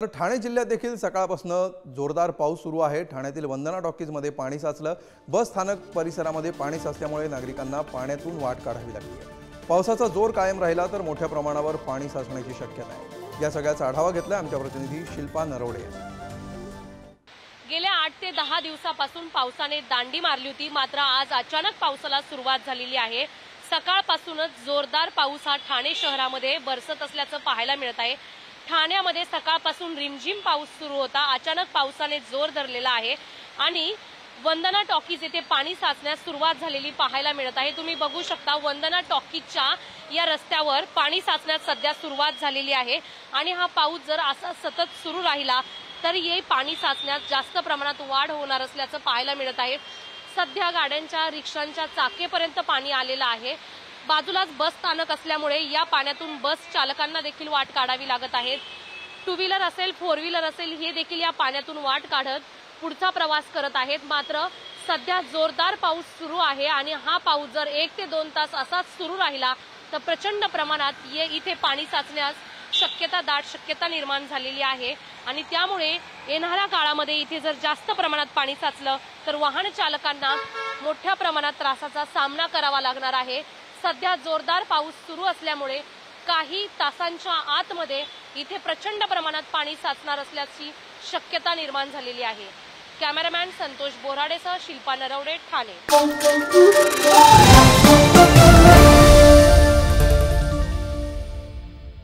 तर ठाणे जिल्ह्यात देखील सकाळपासून जोरदार पाऊस सुरू आहे। ठाण्यातील वंदना टॉकीजमध्ये पाणी साचलं। बस स्थानक परिसरामध्ये पाणी साचल्यामुळे नागरिकांना पाण्यातून वाट काढावी लागली आहे। पावसाचा जोर कायम राहिला तर मोठ्या प्रमाणावर पाणी साचण्याची शक्यता आहे। या सगळ्याचा आढावा घेतला आमच्या प्रतिनिधी शिल्पा नरवडे। गेल्या 8 ते 10 दिवसापासून पावसाने दांडी मारली होती, मात्र आज अचानक पावसाला सुरुवात झालेली आहे। सकाळपासूनच जोरदार पाऊस हा ठाणे शहरामध्ये बरसत असल्याचं पाहायला मिळत आहे। ठाण्यामध्ये सकाळपासून रिमझिम पाऊस सुरू होता। अचानक पावसाने जोर धरलेला आहे आणि वंदना टॉकीज येथे पाणी साचण्यास सुरुवात झालेली पाहायला मिळत आहे। तुम्ही बघू शकता वंदना टॉकीजच्या या रस्त्यावर पाणी साचण्यास सध्या सुरुवात झालेली आहे आणि हा पाऊस जर असा सतत सुरू राहिला तर हे पाणी साचण्यास जास्त प्रमाणात वाढ होणार असल्याचं पाहायला मिळत आहे। सध्या गाड्यांच्या रिक्षांच्या चाकेपर्यंत पाणी आलेलं आहे। बाजूलाच बस स्थानक असल्यामुळे या पाण्यातून बस चालकांना देखील वाट काढावी लागत आहे। टू व्हीलर असेल, फोर व्हीलर असेल, हे देखील या पाण्यातून वाट काढत पुढचा प्रवास करत आहेत। मात्र सध्या जोरदार पाऊस सुरू आहे आणि हा पाऊस जर 1 ते 2 तास असाच सुरू राहिला तर प्रचंड प्रमाणात इथे पाणी साचण्यास दाट शक्यता निर्माण झालेली आहे आणि त्यामुळे येणाऱ्या काळामध्ये इथे जर जास्त प्रमाणात पाणी साचलं तर वाहन चालकांना मोठ्या प्रमाणात त्रासाचा सामना करावा लागणार आहे। सध्या जोरदार पाऊस सुरू असल्यामुळे काही तासांच्या आतमध्ये इथे प्रचंड प्रमाणात पाणी साचणार असल्याची शक्यता निर्माण झालेली आहे। कॅमेरामॅन संतोष बोराडेसह शिल्पा नरवडे, ठाणे।